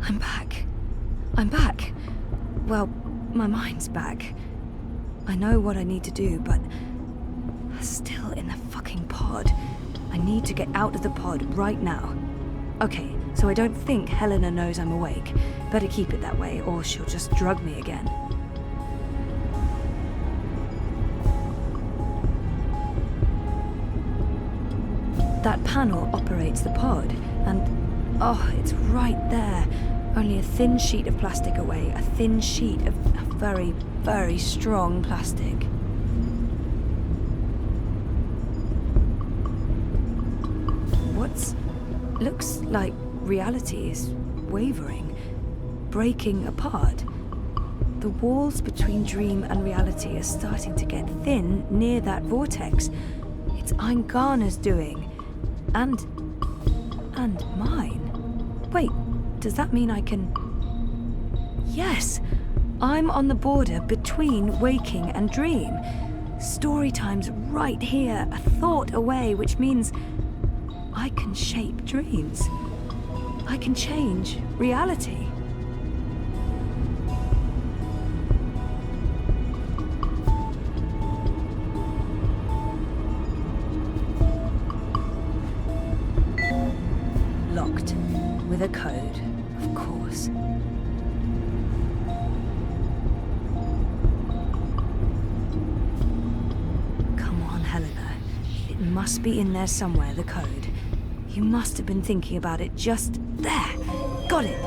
I'm back. I'm back. Well, my mind's back. I know what I need to do, but I'm still in the fucking pod. I need to get out of the pod right now. Okay, so I don't think Helena knows I'm awake. Better keep it that way, or she'll just drug me again. That panel operates the pod, and oh, it's right there. Only a thin sheet of plastic away, a thin sheet of very, very strong plastic. Looks like reality is wavering, breaking apart. The walls between dream and reality are starting to get thin near that vortex. It's Eingana's doing. And mine. Wait, does that mean I can... Yes! I'm on the border between waking and dream. Story time's right here, a thought away, which means I can shape dreams. I can change reality. Locked. With a code, of course. Come on, Helena. It must be in there somewhere, the code. You must have been thinking about it just there. Got it.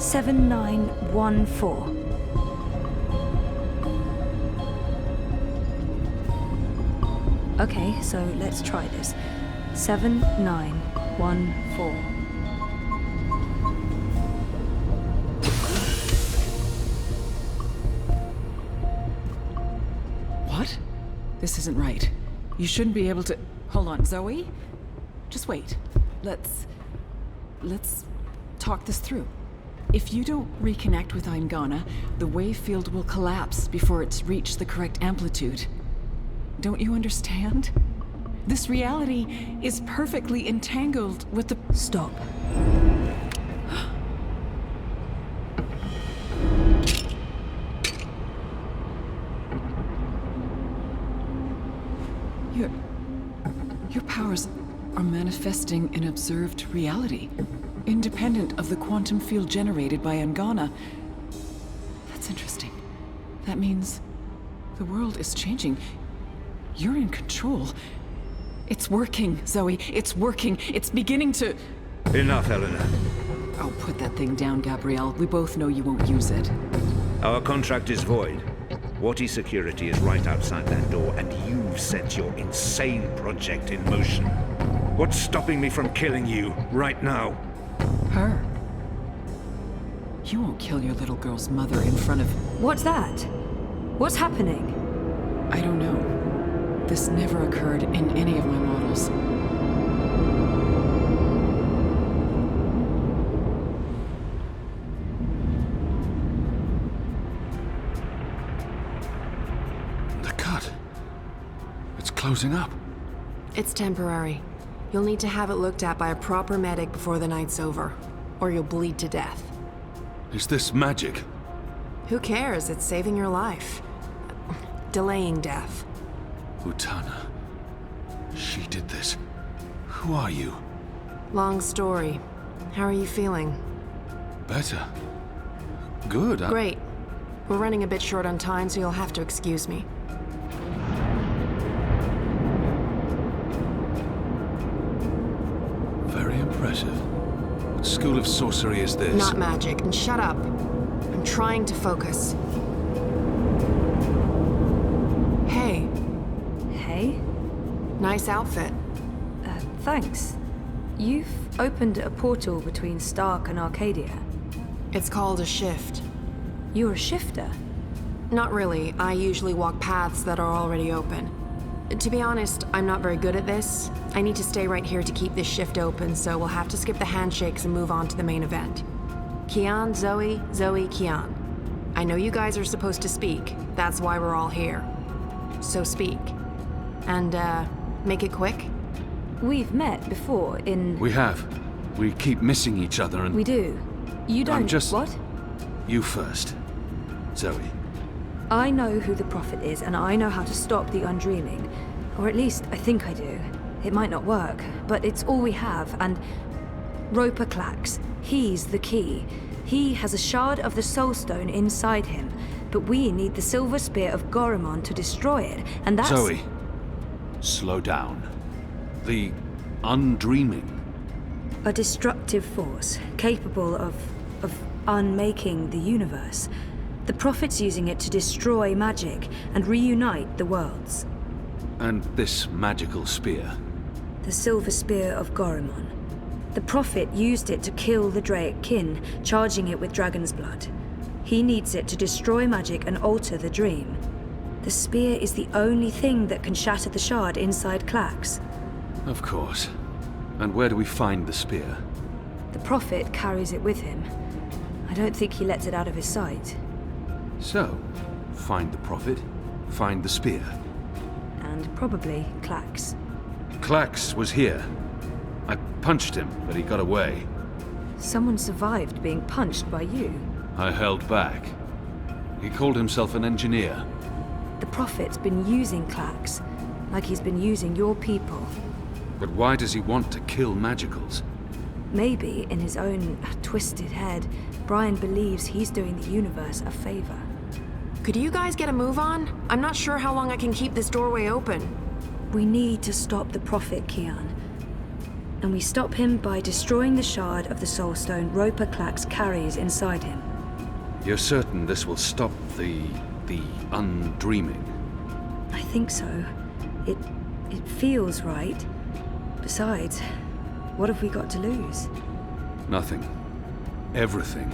7914. Okay, so let's try this. 7914. What? This isn't right. You shouldn't be able to... Hold on, Zoe? Just wait. Let's talk this through. If you don't reconnect with Eingana, the wave field will collapse before it's reached the correct amplitude. Don't you understand? This reality is perfectly entangled with the... Stop. Your powers are manifesting an observed reality, independent of the quantum field generated by Eingana. That's interesting. That means the world is changing. You're in control. It's working, Zoe. It's working. It's beginning to... Enough, Helena. Oh, put that thing down, Gabrielle. We both know you won't use it. Our contract is void. Wati security is right outside that door, and you've set your insane project in motion. What's stopping me from killing you right now? Her. You won't kill your little girl's mother in front of... What's that? What's happening? I don't know. This never occurred in any of my models. The cut. It's closing up. It's temporary. You'll need to have it looked at by a proper medic before the night's over, or you'll bleed to death. Is this magic? Who cares? It's saving your life. Delaying death. Utana. She did this. Who are you? Long story. How are you feeling? Better. Good. Great. We're running a bit short on time, so you'll have to excuse me. Very impressive. What school of sorcery is this? Not magic. And shut up. I'm trying to focus. Hey. Hey? Nice outfit. Thanks. You've opened a portal between Stark and Arcadia. It's called a shift. You're a shifter? Not really. I usually walk paths that are already open. To be honest, I'm not very good at this. I need to stay right here to keep this shift open, so we'll have to skip the handshakes and move on to the main event. Kian, Zoe, Zoe, Kian. I know you guys are supposed to speak. That's why we're all here. So speak. And, make it quick. We've met before in... We have. We keep missing each other and... We do. You don't... I'm just... What? You first. Zoe. I know who the Prophet is, and I know how to stop the Undreaming. Or at least, I think I do. It might not work, but it's all we have, and... Roper Clax. He's the key. He has a shard of the Soul Stone inside him, but we need the Silver Spear of Gorimon to destroy it, and that's... Zoe. Slow down. The Undreaming. A destructive force, capable of unmaking the universe. The Prophet's using it to destroy magic and reunite the worlds. And this magical spear. The Silver Spear of Gorimon. The Prophet used it to kill the Draic kin, charging it with dragon's blood. He needs it to destroy magic and alter the dream. The spear is the only thing that can shatter the shard inside Clax. Of course. And where do we find the spear? The Prophet carries it with him. I don't think he lets it out of his sight. So, find the Prophet, find the spear. And probably Clax. Clax was here. I punched him, but he got away. Someone survived being punched by you. I held back. He called himself an engineer. The Prophet's been using Clax, like he's been using your people. But why does he want to kill magicals? Maybe, in his own twisted head, Brian believes he's doing the universe a favor. Could you guys get a move on? I'm not sure how long I can keep this doorway open. We need to stop the Prophet, Kian. And we stop him by destroying the shard of the Soul Stone Roper Clax carries inside him. You're certain this will stop the Undreaming? I think so. It feels right. Besides, what have we got to lose? Nothing. Everything.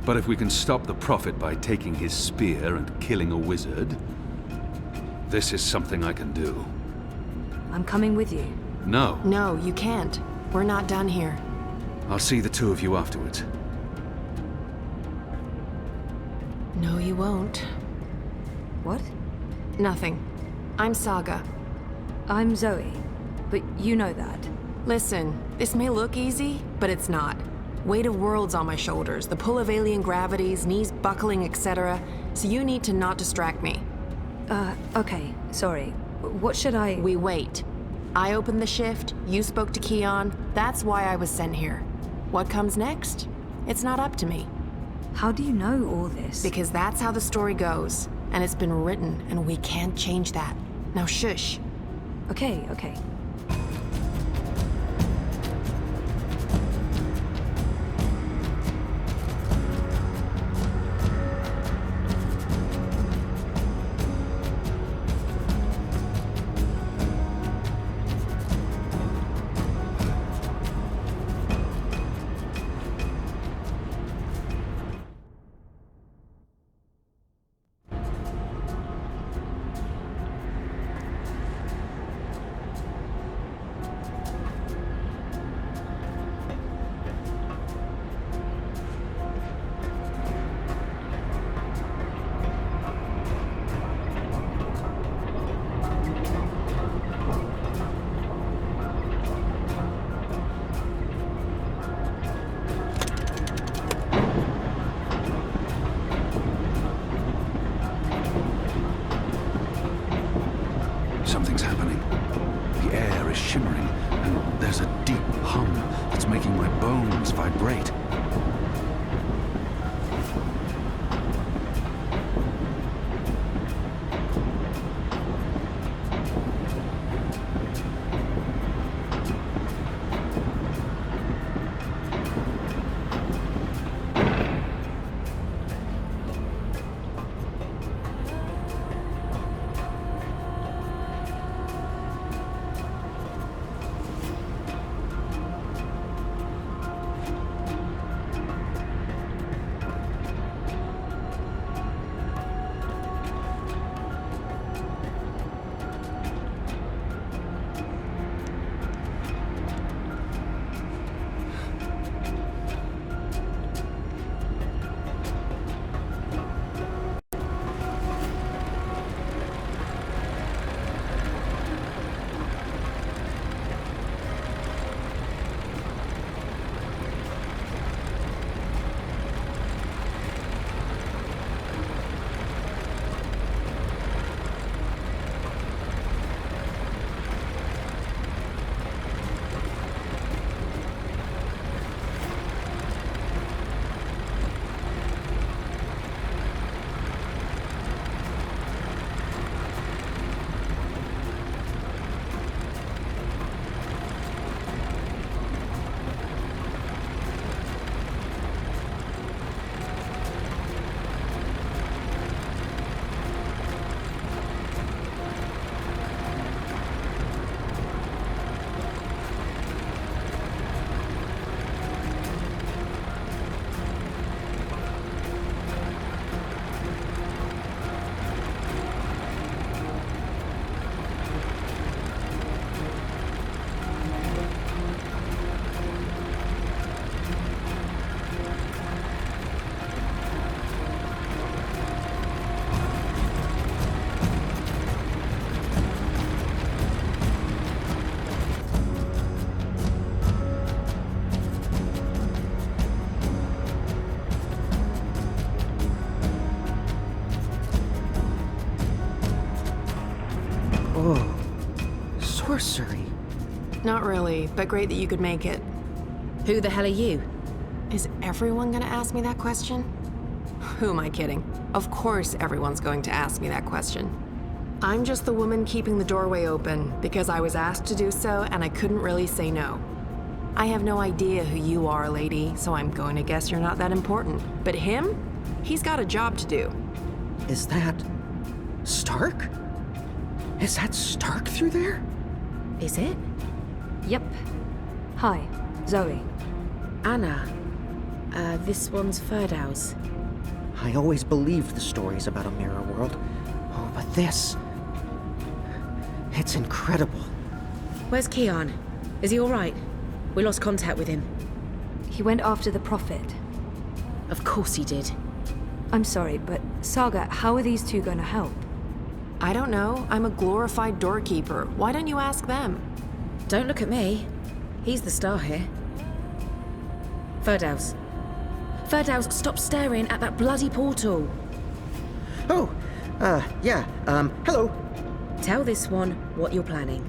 But if we can stop the Prophet by taking his spear and killing a wizard, this is something I can do. I'm coming with you. No. No, you can't. We're not done here. I'll see the two of you afterwards. No, you won't. What? Nothing. I'm Saga. I'm Zoe. But you know that. Listen, this may look easy, but it's not. Weight of worlds on my shoulders, the pull of alien gravities, knees buckling, etc. So you need to not distract me. Okay, sorry. What should I... We wait. I opened the shift, you spoke to Keon, that's why I was sent here. What comes next? It's not up to me. How do you know all this? Because that's how the story goes, and it's been written, and we can't change that. Now shush. Okay. sorcery. Not really, but great that you could make it. Who the hell are you? Is everyone gonna ask me that question? Who am I kidding? Of course everyone's going to ask me that question. I'm just the woman keeping the doorway open because I was asked to do so and I couldn't really say no. I have no idea who you are, lady, so I'm going to guess you're not that important. But him? He's got a job to do. Is that... Stark? Is that Stark through there? Is it? Yep. Hi, Zoe. Anna. This one's Ferdow's. I always believed the stories about a mirror world. Oh, but this... It's incredible. Where's Keon? Is he alright? We lost contact with him. He went after the Prophet. Of course he did. I'm sorry, but Saga, how are these two going to help? I don't know. I'm a glorified doorkeeper. Why don't you ask them? Don't look at me. He's the star here. Ferdow's. Ferdow's, stop staring at that bloody portal. Oh, yeah, hello. Tell this one what you're planning.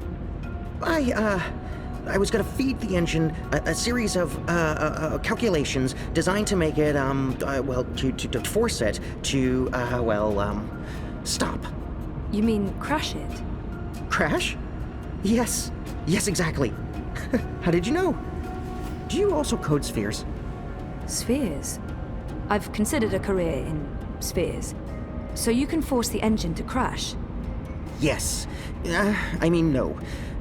I was gonna feed the engine a series of, calculations designed to make it, to force it to, stop. You mean crash it? Crash? Yes, exactly. How did you know? Do you also code spheres? Spheres? I've considered a career in spheres. So you can force the engine to crash? Yes. No.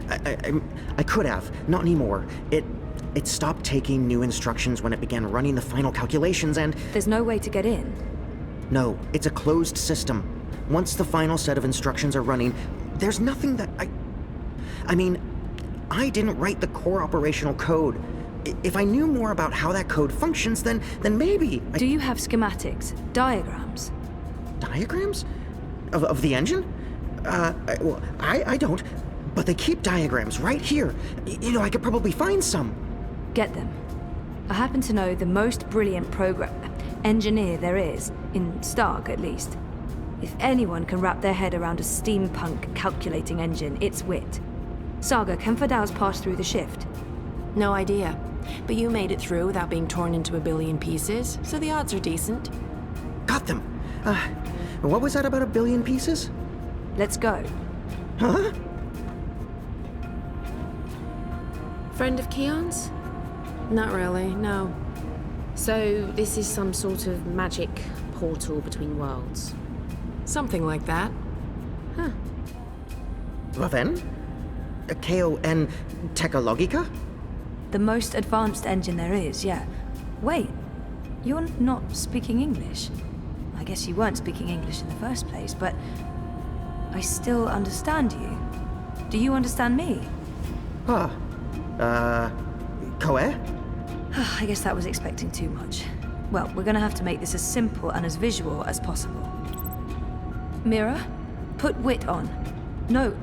I could have. Not anymore. It stopped taking new instructions when it began running the final calculations and... There's no way to get in? No, it's a closed system. Once the final set of instructions are running, there's nothing that I didn't write the core operational code. If I knew more about how that code functions, then maybe... Do you have schematics, diagrams? Diagrams? Of the engine? I don't. But they keep diagrams right here. I could probably find some. Get them. I happen to know the most brilliant engineer there is, in Stark at least. If anyone can wrap their head around a steampunk calculating engine, it's Wit. Saga, can Ferdow's pass through the shift? No idea. But you made it through without being torn into a billion pieces, so the odds are decent. Got them. What was that about a billion pieces? Let's go. Huh? Friend of Keon's? Not really, no. So this is some sort of magic portal between worlds? Something like that. Huh. Raven? K-O-N Technologica? The most advanced engine there is, yeah. Wait, you're not speaking English? I guess you weren't speaking English in the first place, but I still understand you. Do you understand me? Koe? I guess that was expecting too much. Well, we're gonna have to make this as simple and as visual as possible. Mira, put Wit on. No.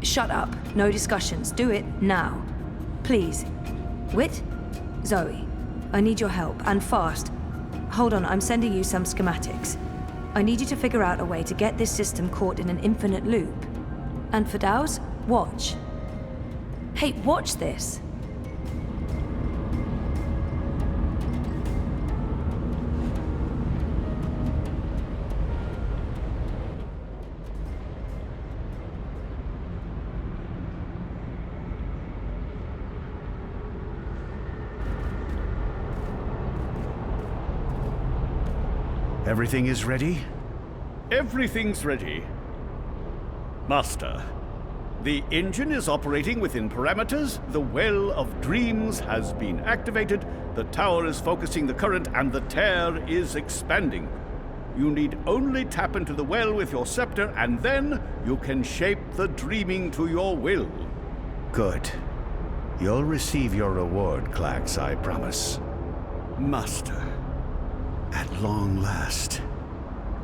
Shut up. No discussions. Do it now. Please. Wit? Zoe, I need your help, and fast. Hold on, I'm sending you some schematics. I need you to figure out a way to get this system caught in an infinite loop. And Ferdow's, watch. Hey, watch this. Everything is ready? Everything's ready. Master, the engine is operating within parameters, the Well of Dreams has been activated, the tower is focusing the current, and the tear is expanding. You need only tap into the well with your scepter, and then you can shape the dreaming to your will. Good. You'll receive your reward, Clax, I promise. Master. At long last,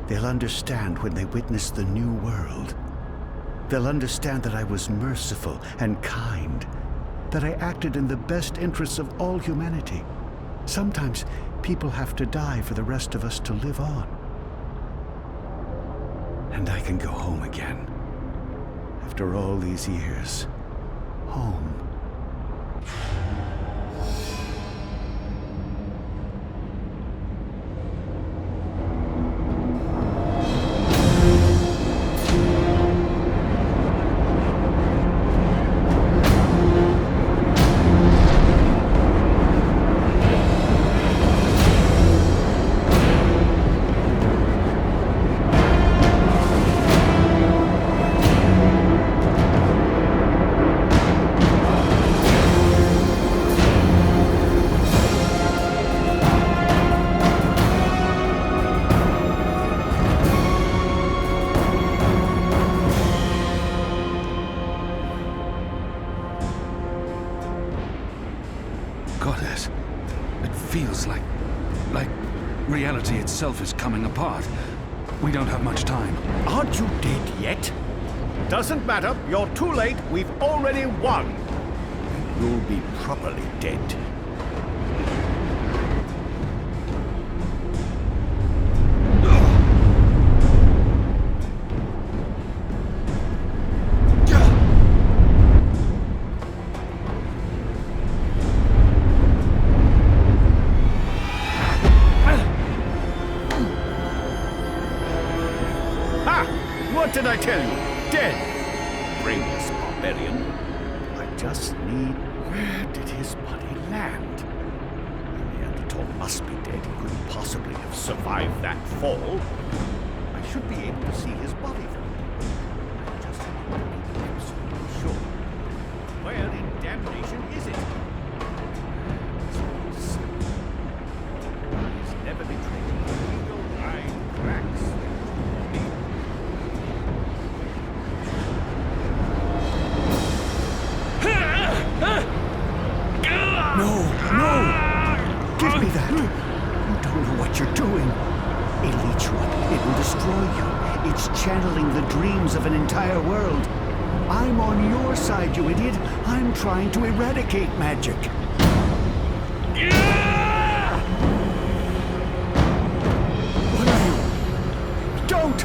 they'll understand when they witness the new world. They'll understand that I was merciful and kind, that I acted in the best interests of all humanity. Sometimes people have to die for the rest of us to live on. And I can go home again. After all these years, home. Goddess, it feels like reality itself is coming apart. We don't have much time. Aren't you dead yet? Doesn't matter. You're too late. We've already won. And you'll be properly dead. What did I tell you? Dead! Brainless barbarian. I just need... Where did his body land? The Neanderthal must be dead. He couldn't possibly have survived that fall. I should be able to see his body though. I just want to be absolutely sure. Where in damnation is it? He's never betrayed me. Eagle eye cracks. Give me that! You don't know what you're doing. It'll eat you up. It will destroy you. It's channeling the dreams of an entire world. I'm on your side, you idiot. I'm trying to eradicate magic. What are you? Don't!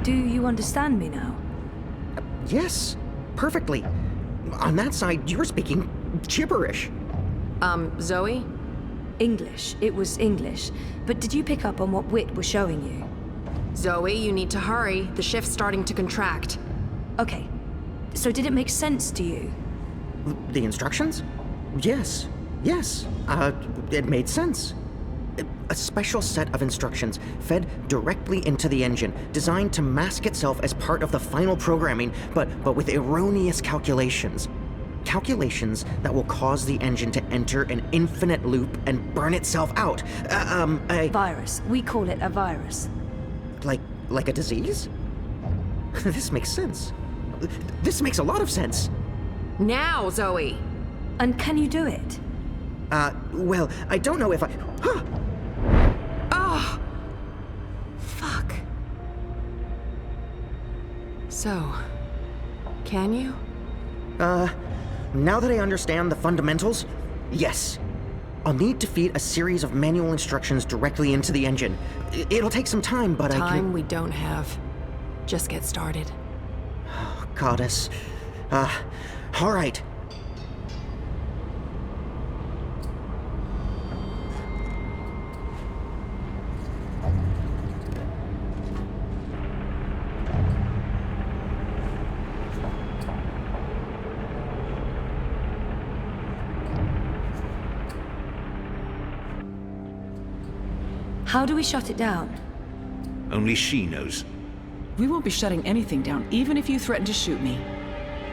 Do you understand me now? Yes, perfectly. On that side, you're speaking gibberish. Zoe? English. It was English. But did you pick up on what Wit was showing you? Zoe, you need to hurry. The shift's starting to contract. Okay. So did it make sense to you? The instructions? Yes. It made sense. A special set of instructions fed directly into the engine, designed to mask itself as part of the final programming, but with erroneous calculations. Calculations that will cause the engine to enter an infinite loop and burn itself out. A Virus. We call it a virus. Like a disease? This makes sense. This makes a lot of sense. Now, Zoe! And can you do it? Well, I don't know if I... Huh! Oh! Fuck. So, can you? Now that I understand the fundamentals, yes. I'll need to feed a series of manual instructions directly into the engine. It'll take some time, but I can... Time we don't have. Just get started. Oh, Goddess. All right. How do we shut it down? Only she knows. We won't be shutting anything down, even if you threaten to shoot me.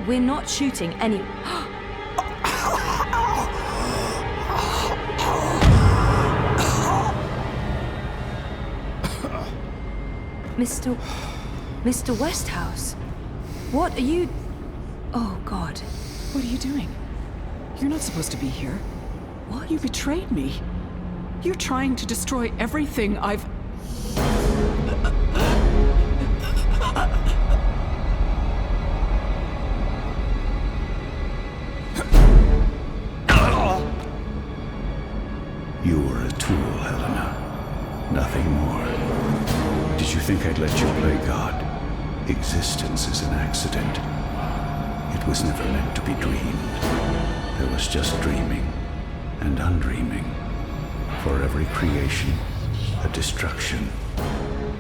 We're not shooting any... Mr. Westhouse, what are you... Oh, God. What are you doing? You're not supposed to be here. What? You betrayed me. You're trying to destroy everything I've... You were a tool, Helena. Nothing more. Did you think I'd let you play God? Existence is an accident. It was never meant to be dreamed. There was just dreaming and undreaming. For every creation, a destruction.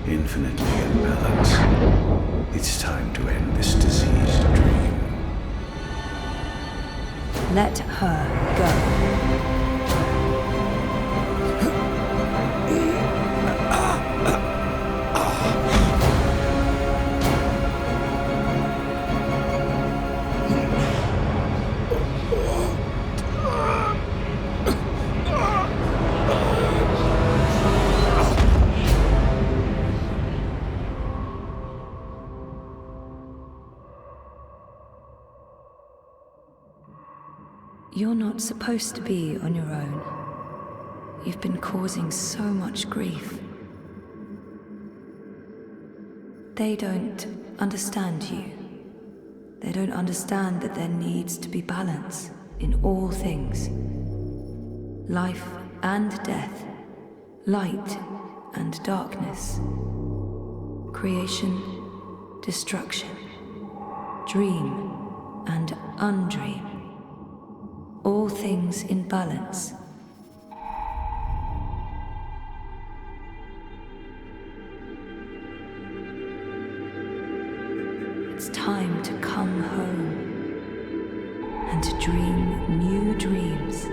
Infinitely in balance. It's time to end this diseased dream. Let her go. You're not supposed to be on your own. You've been causing so much grief. They don't understand you. They don't understand that there needs to be balance in all things. Life and death, light and darkness, creation, destruction, dream and undream. All things in balance. It's time to come home and to dream new dreams.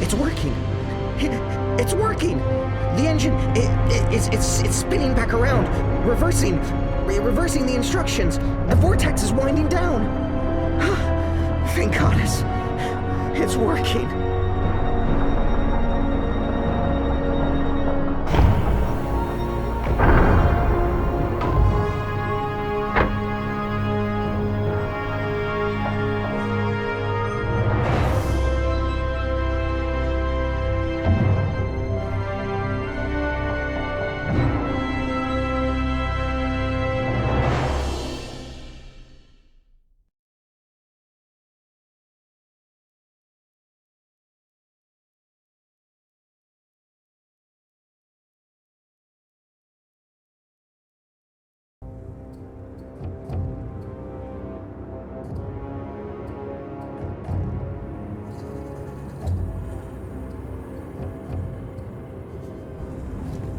It's working. It's working. The engine, it's spinning back around, reversing the instructions. The vortex is winding down. Thank goddess. It's working.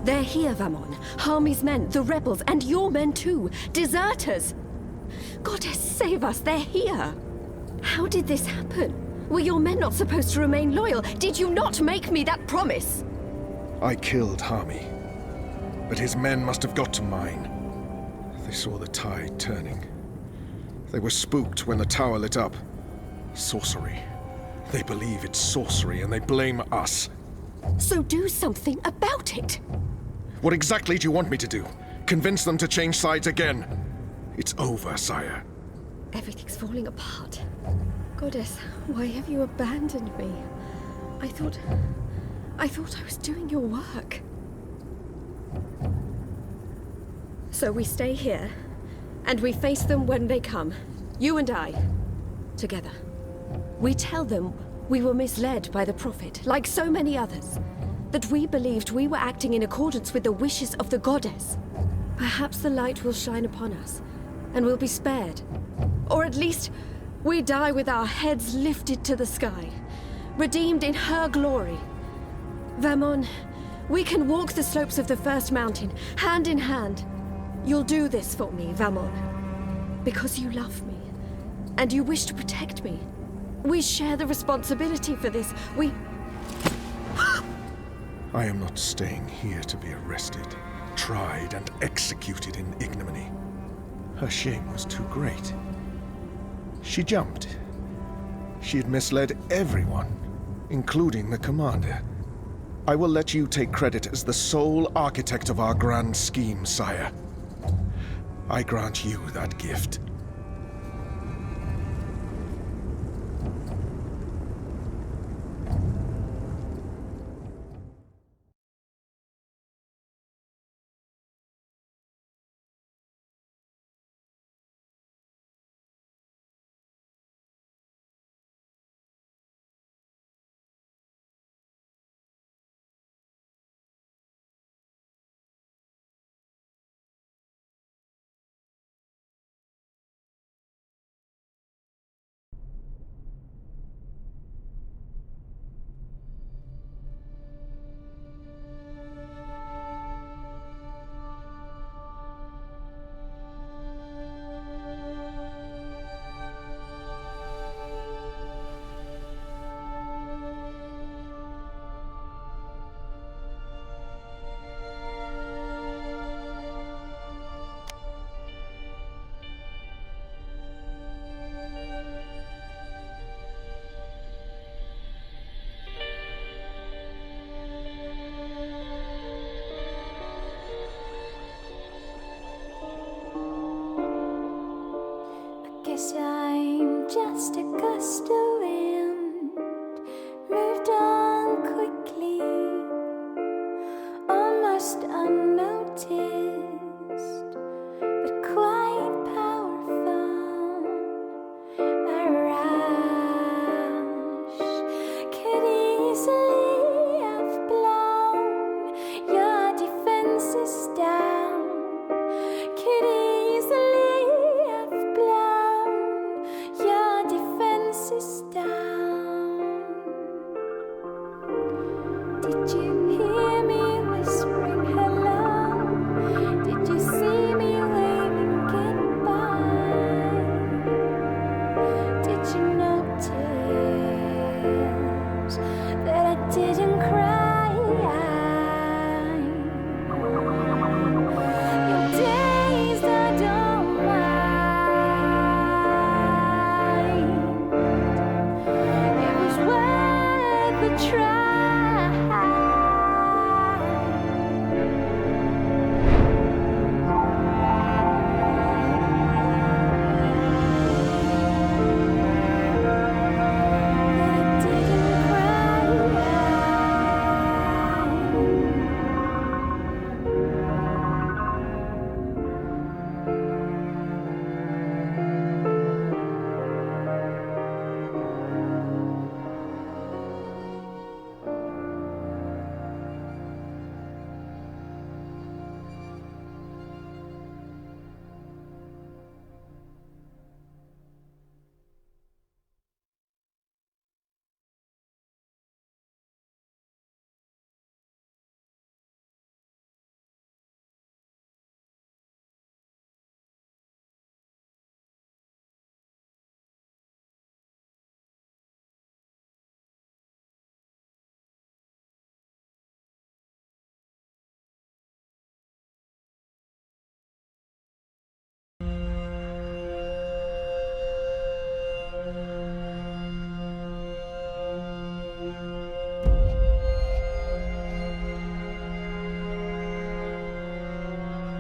They're here, Vamon. Harmy's men, the rebels, and your men too. Deserters! Goddess, save us, they're here! How did this happen? Were your men not supposed to remain loyal? Did you not make me that promise? I killed Harmy, but his men must have got to mine. They saw the tide turning. They were spooked when the tower lit up. Sorcery. They believe it's sorcery and they blame us. So do something about it! What exactly do you want me to do? Convince them to change sides again? It's over, sire. Everything's falling apart. Goddess, why have you abandoned me? I thought I was doing your work. So we stay here, and we face them when they come. You and I. Together. We tell them We were misled by the Prophet, like so many others. That we believed we were acting in accordance with the wishes of the goddess. Perhaps the light will shine upon us, and we'll be spared. Or at least, we die with our heads lifted to the sky, redeemed in her glory. Vamon, we can walk the slopes of the first mountain, hand in hand. You'll do this for me, Vamon. Because you love me, and you wish to protect me. We share the responsibility for this. I am not staying here to be arrested, tried, and executed in ignominy. Her shame was too great. She jumped. She had misled everyone, including the commander. I will let you take credit as the sole architect of our grand scheme, sire. I grant you that gift. Guess I'm just a gust of wind, moved on quickly, almost unnoticed, but quite powerful. A rush could easily have blown your defenses down, could easily down. Did you hear me whispering hello? Did you see me waving goodbye? Did you notice that I didn't cry? Your days I don't try.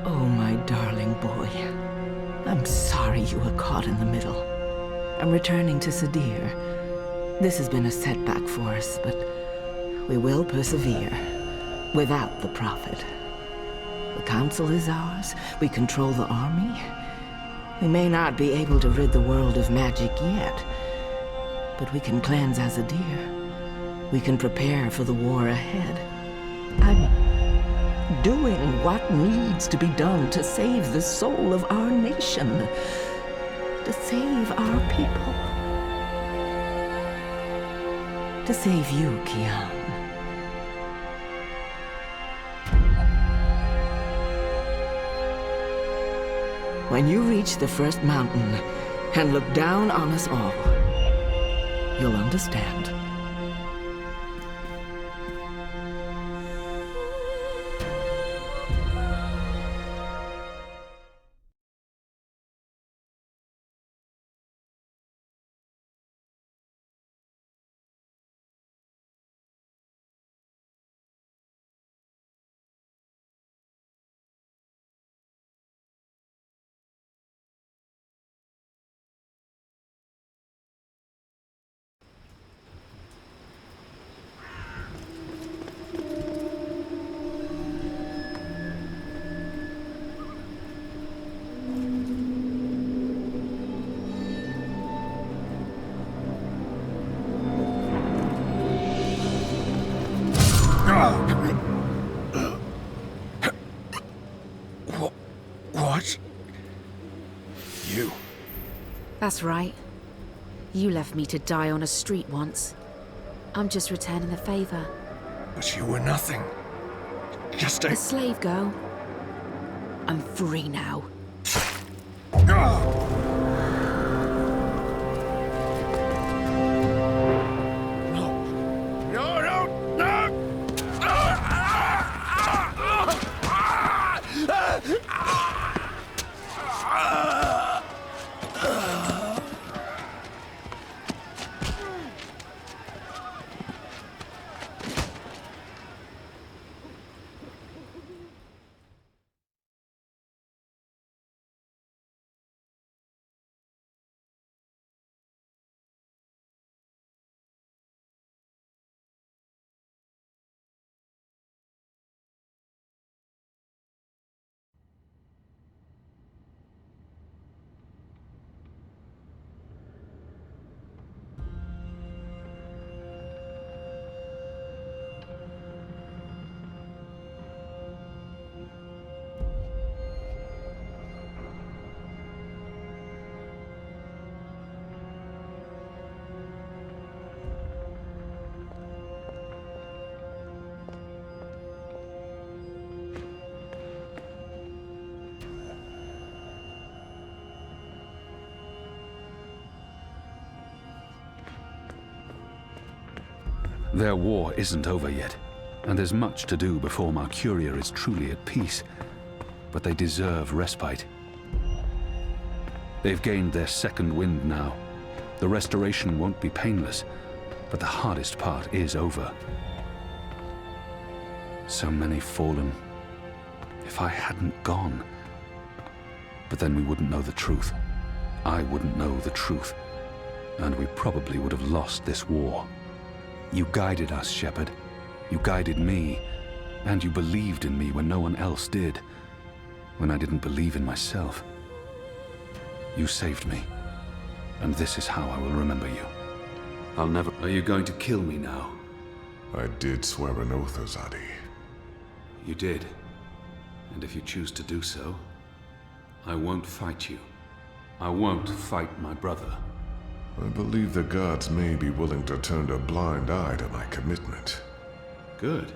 Oh, my darling boy. I'm sorry you were caught in the middle. I'm returning to Sadir. This has been a setback for us, but we will persevere. Without the Prophet. The Council is ours. We control the army. We may not be able to rid the world of magic yet, But we can cleanse Azadir. We can prepare for the war ahead. I'm doing what needs to be done to save the soul of our nation. To save our people. To save you, Kian. When you reach the first mountain and look down on us all, you'll understand. What? You? That's right. You left me to die on a street once. I'm just returning the favor. But you were nothing. Just A a... slave girl. I'm free now. Their war isn't over yet, and there's much to do before Mercuria is truly at peace. But they deserve respite. They've gained their second wind now. The restoration won't be painless, but the hardest part is over. So many fallen. If I hadn't gone... But then we wouldn't know the truth. I wouldn't know the truth. And we probably would have lost this war. You guided us, Shepard. You guided me. And you believed in me when no one else did. When I didn't believe in myself. You saved me. And this is how I will remember you. I'll never... Are you going to kill me now? I did swear an oath, Azadi. You did. And if you choose to do so, I won't fight you. I won't fight my brother. I believe the gods may be willing to turn a blind eye to my commitment. Good.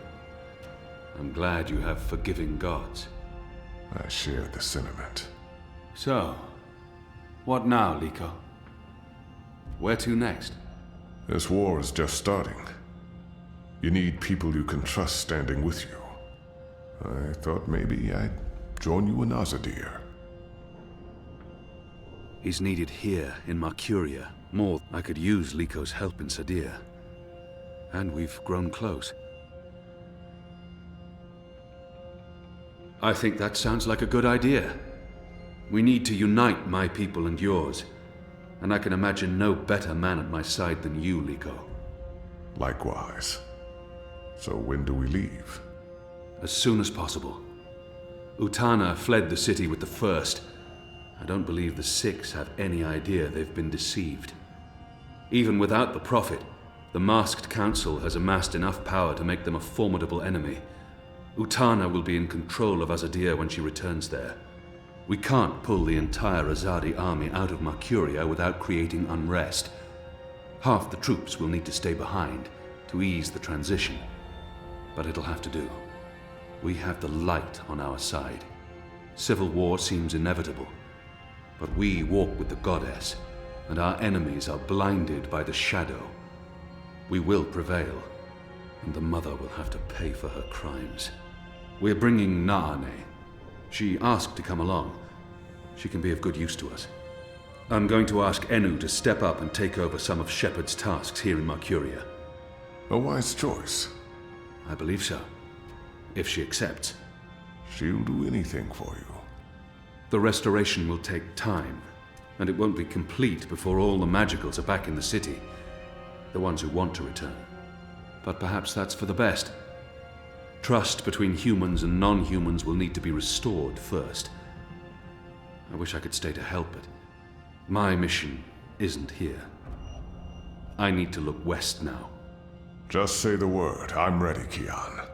I'm glad you have forgiving gods. I share the sentiment. So, what now, Liko? Where to next? This war is just starting. You need people you can trust standing with you. I thought maybe I'd join you in Azadir. He's needed here, in Mercuria. More, I could use Liko's help in Sadir. And we've grown close. I think that sounds like a good idea. We need to unite my people and yours. And I can imagine no better man at my side than you, Liko. Likewise. So when do we leave? As soon as possible. Utana fled the city with the first. I don't believe the Six have any idea they've been deceived. Even without the Prophet, the Masked Council has amassed enough power to make them a formidable enemy. Utana will be in control of Azadir when she returns there. We can't pull the entire Azadi army out of Mercuria without creating unrest. Half the troops will need to stay behind to ease the transition, but it'll have to do. We have the light on our side. Civil war seems inevitable, but we walk with the goddess, and our enemies are blinded by the shadow. We will prevail, and the mother will have to pay for her crimes. We're bringing Naane. She asked to come along. She can be of good use to us. I'm going to ask Enu to step up and take over some of Shepard's tasks here in Mercuria. A wise choice. I believe so. If she accepts. She'll do anything for you. The restoration will take time, and it won't be complete before all the magicals are back in the city. The ones who want to return. But perhaps that's for the best. Trust between humans and non-humans will need to be restored first. I wish I could stay to help it. My mission isn't here. I need to look west now. Just say the word. I'm ready, Kian.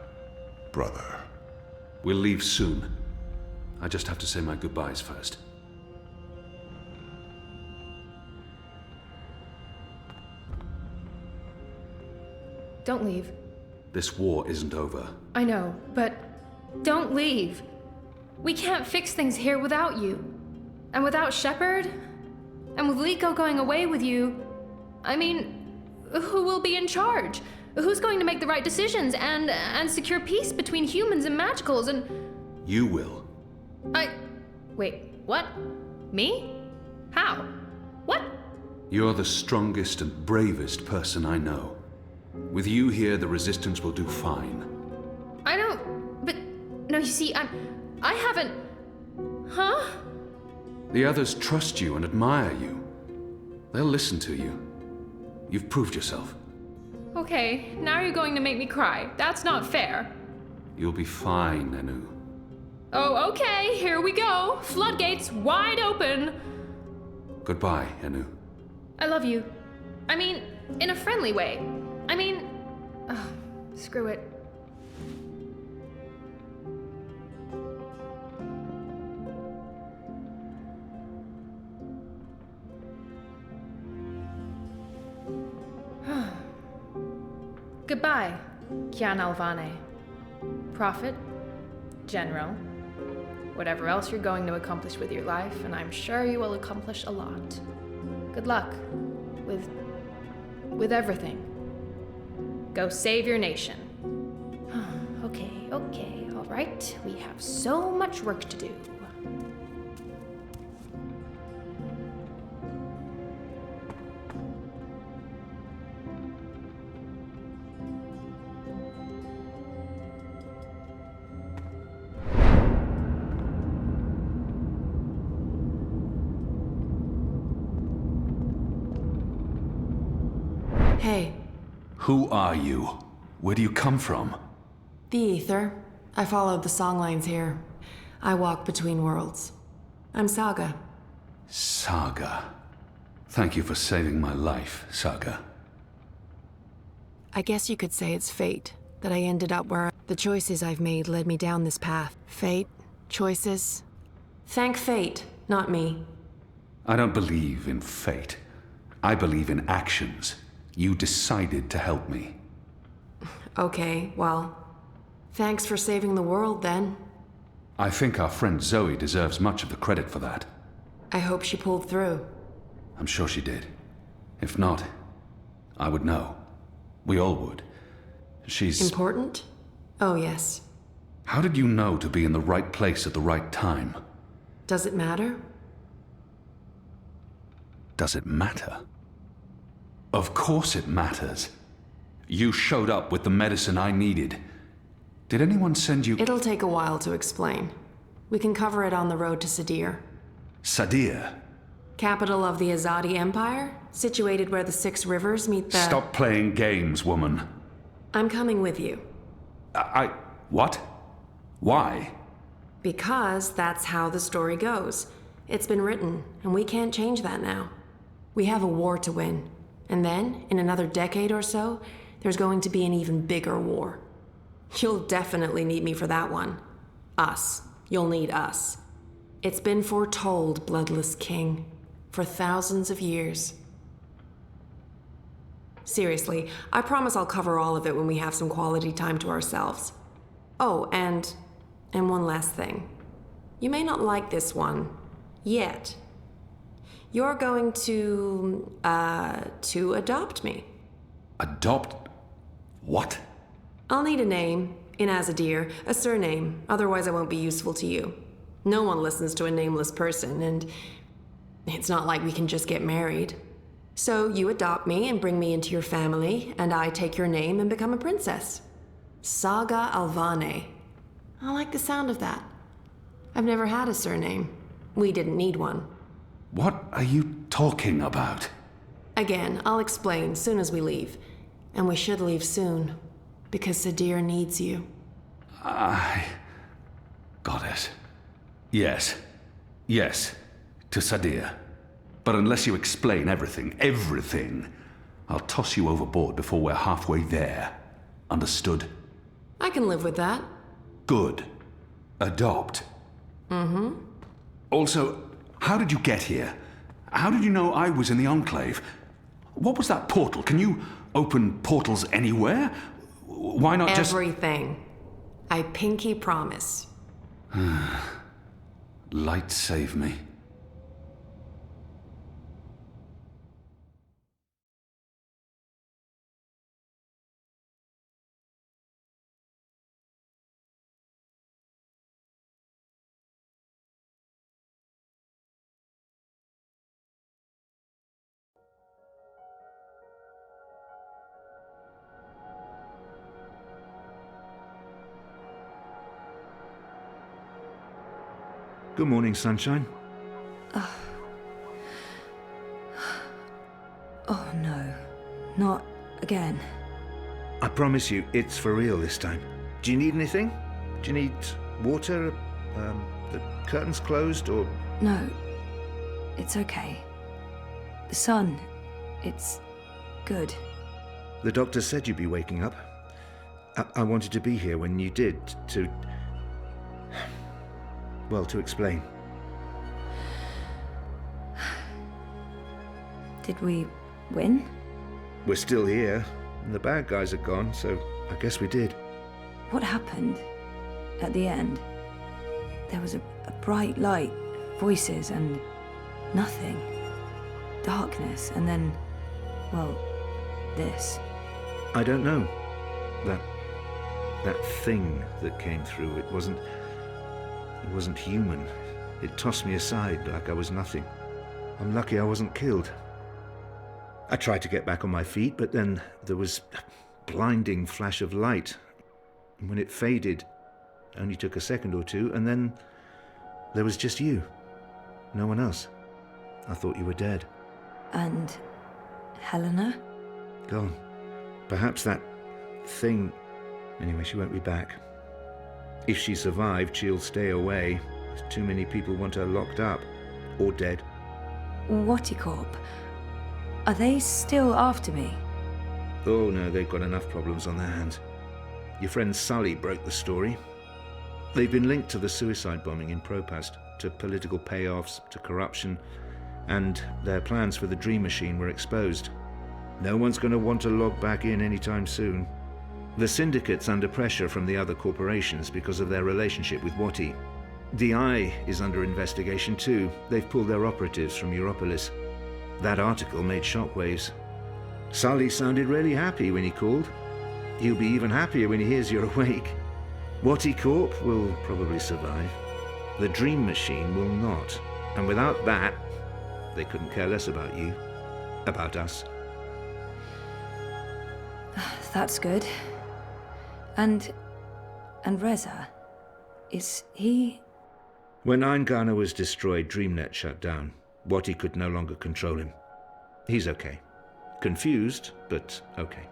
Brother. We'll leave soon. I just have to say my goodbyes first. Don't leave. This war isn't over. I know, but don't leave. We can't fix things here without you. And without Shepard? And with Liko going away with you, I mean, who will be in charge? Who's going to make the right decisions and secure peace between humans and magicals and... You will. Wait, what? Me? How? What? You're the strongest and bravest person I know. With you here, the Resistance will do fine. I don't... But... No, you see, I haven't... Huh? The others trust you and admire you. They'll listen to you. You've proved yourself. Okay, now you're going to make me cry. That's not fair. You'll be fine, Enu. Oh, okay, here we go. Floodgates wide open. Goodbye, Enu. I love you. I mean, in a friendly way. I mean... screw it. Goodbye, Kian Alvane. Prophet, General, whatever else you're going to accomplish with your life, and I'm sure you will accomplish a lot. Good luck with everything. Go save your nation. Okay, all right. We have so much work to do. Hey. Who are you? Where do you come from? The Ether. I followed the songlines here. I walk between worlds. I'm Saga. Saga. Thank you for saving my life, Saga. I guess you could say it's fate that I ended up where the choices I've made led me down this path. Fate, choices. Thank fate, not me. I don't believe in fate. I believe in actions. You decided to help me. Okay, well, thanks for saving the world then. I think our friend Zoe deserves much of the credit for that. I hope she pulled through. I'm sure she did. If not, I would know. We all would. She's... Important? Oh, yes. How did you know to be in the right place at the right time? Does it matter? Does it matter? Of course it matters. You showed up with the medicine I needed. Did anyone send you... It'll take a while to explain. We can cover it on the road to Sadir. Sadir? Capital of the Azadi Empire, situated where the 6 rivers meet the... Stop playing games, woman. I'm coming with you. What? Why? Because that's how the story goes. It's been written, and we can't change that now. We have a war to win. And then, in another decade or so, there's going to be an even bigger war. You'll definitely need me for that one. Us. You'll need us. It's been foretold, Bloodless King, for thousands of years. Seriously, I promise I'll cover all of it when we have some quality time to ourselves. Oh, and one last thing. You may not like this one, yet. You're going to adopt me. Adopt? What? I'll need a name, in Azadir, a surname, otherwise I won't be useful to you. No one listens to a nameless person, and it's not like we can just get married. So you adopt me and bring me into your family, and I take your name and become a princess. Saga Alvane. I like the sound of that. I've never had a surname. We didn't need one. What are you talking about? Again, I'll explain soon as we leave. And we should leave soon, because Sadir needs you. Goddess. Yes. Yes. To Sadir. But unless you explain everything, I'll toss you overboard before we're halfway there. Understood? I can live with that. Good. Adopt. Mm-hmm. Also, how did you get here? How did you know I was in the Enclave? What was that portal? Can you open portals anywhere? Why not just... Everything. I pinky promise. Light save me. Good morning, sunshine. Oh no, not again. I promise you, it's for real this time. Do you need anything? Do you need water? The curtains closed, or...? No, it's okay. The sun, it's good. The doctor said you'd be waking up. I wanted to be here when you did, to... Well, to explain. Did we win? We're still here, and the bad guys are gone, so I guess we did. What happened at the end? There was a bright light, voices, and nothing. Darkness, and then, well, this. I don't know. That thing that came through, it wasn't human. It tossed me aside like I was nothing. I'm lucky I wasn't killed. I tried to get back on my feet, but then there was a blinding flash of light. And when it faded, it only took a second or two, and then there was just you. No one else. I thought you were dead. And Helena? Gone. Perhaps that thing... Anyway, she won't be back. If she survived, she'll stay away. Too many people want her locked up. Or dead. Watticorp. Are they still after me? Oh no, they've got enough problems on their hands. Your friend Sully broke the story. They've been linked to the suicide bombing in Propast, to political payoffs, to corruption, and their plans for the Dream Machine were exposed. No one's going to want to log back in anytime soon. The Syndicate's under pressure from the other corporations because of their relationship with Wati. The Eye is under investigation too. They've pulled their operatives from Europolis. That article made shockwaves. Sully sounded really happy when he called. He'll be even happier when he hears you're awake. Watticorp will probably survive. The Dream Machine will not. And without that, they couldn't care less about you. About us. That's good. And Reza, is he... When Eingana was destroyed, DreamNet shut down. Wati could no longer control him. He's okay. Confused, but okay.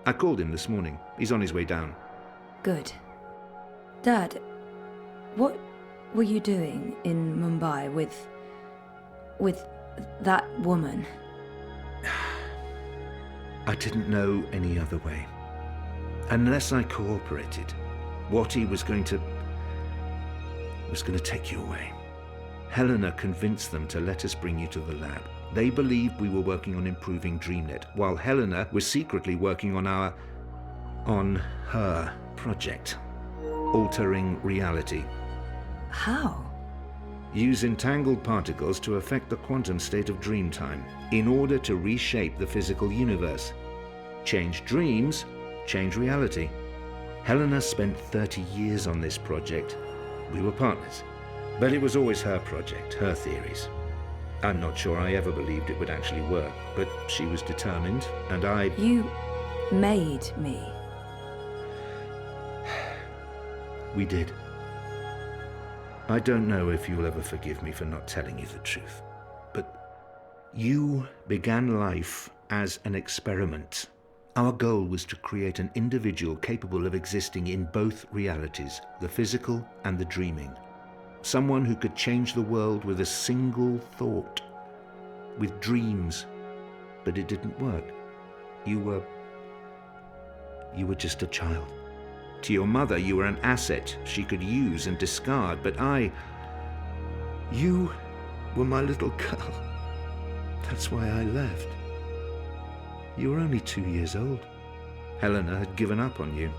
I called him this morning. He's on his way down. Good. Dad, what were you doing in Mumbai with that woman? I didn't know any other way. Unless I cooperated, Watty was going to take you away. Helena convinced them to let us bring you to the lab. They believed we were working on improving DreamNet, while Helena was secretly working on her project, altering reality. How? Use entangled particles to affect the quantum state of dreamtime in order to reshape the physical universe. Change dreams, change reality. Helena spent 30 years on this project. We were partners. But it was always her project, her theories. I'm not sure I ever believed it would actually work, but she was determined, and I... You made me. We did. I don't know if you'll ever forgive me for not telling you the truth, but you began life as an experiment. Our goal was to create an individual capable of existing in both realities, the physical and the dreaming. Someone who could change the world with a single thought, with dreams. But it didn't work. You were just a child. To your mother, you were an asset she could use and discard, but you were my little girl. That's why I left. You were only 2 years old. Helena had given up on you.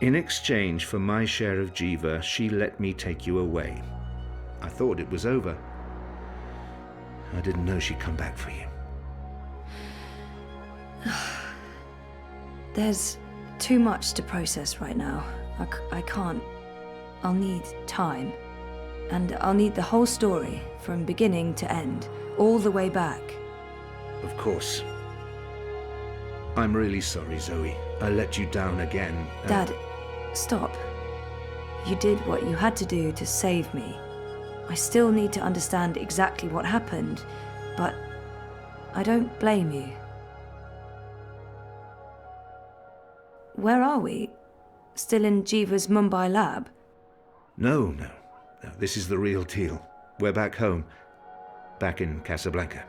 In exchange for my share of Jiva, she let me take you away. I thought it was over. I didn't know she'd come back for you. There's too much to process right now. I can't. I'll need time. And I'll need the whole story, from beginning to end, all the way back. Of course. I'm really sorry, Zoe. I let you down again. Dad, stop. You did what you had to do to save me. I still need to understand exactly what happened, but I don't blame you. Where are we? Still in Jiva's Mumbai lab? No. This is the real deal. We're back home. Back in Casablanca.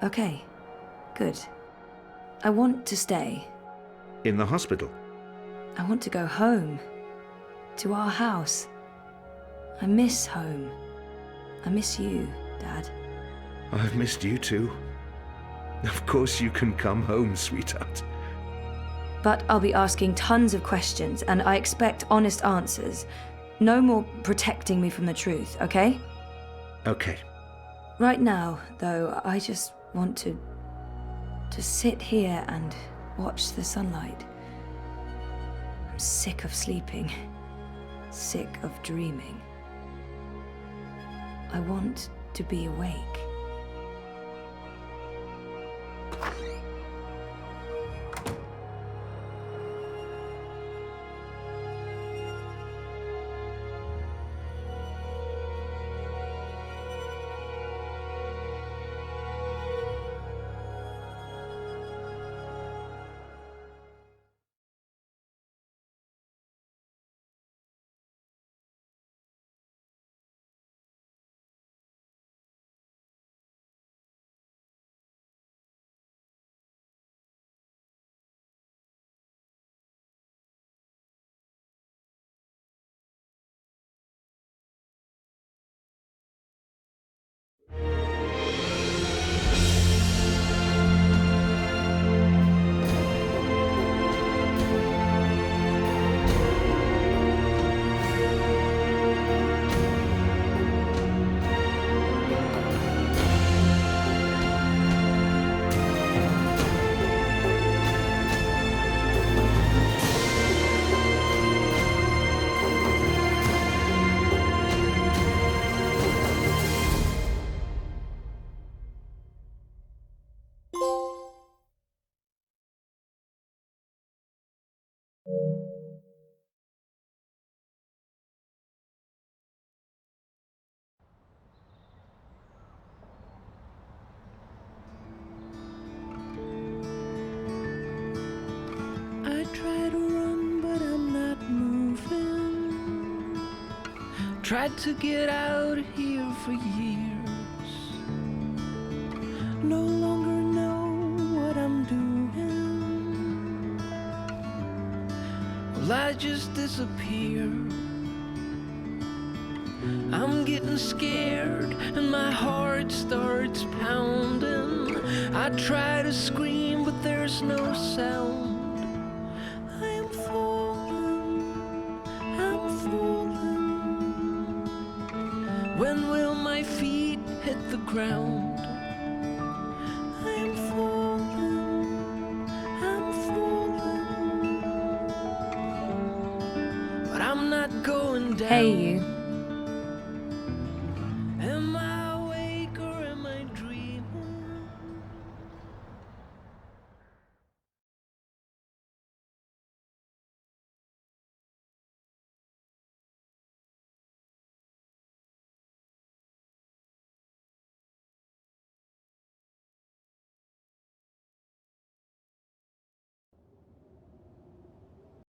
Okay, good. I want to stay. In the hospital? I want to go home. To our house. I miss home. I miss you, Dad. I've missed you too. Of course you can come home, sweetheart. But I'll be asking tons of questions, and I expect honest answers. No more protecting me from the truth, okay? Okay. Right now, though, I just want to sit here and watch the sunlight. I'm sick of sleeping. Sick of dreaming. I want to be awake. I try to run, but I'm not moving. Tried to get out of here for years. No longer know what I'm Will I just disappear? I'm getting scared and my heart starts pounding. I try to scream, but there's no sound. I am falling, I'm falling. When will my feet hit the ground? I am falling, I'm falling. But I'm not going down. Hey, you.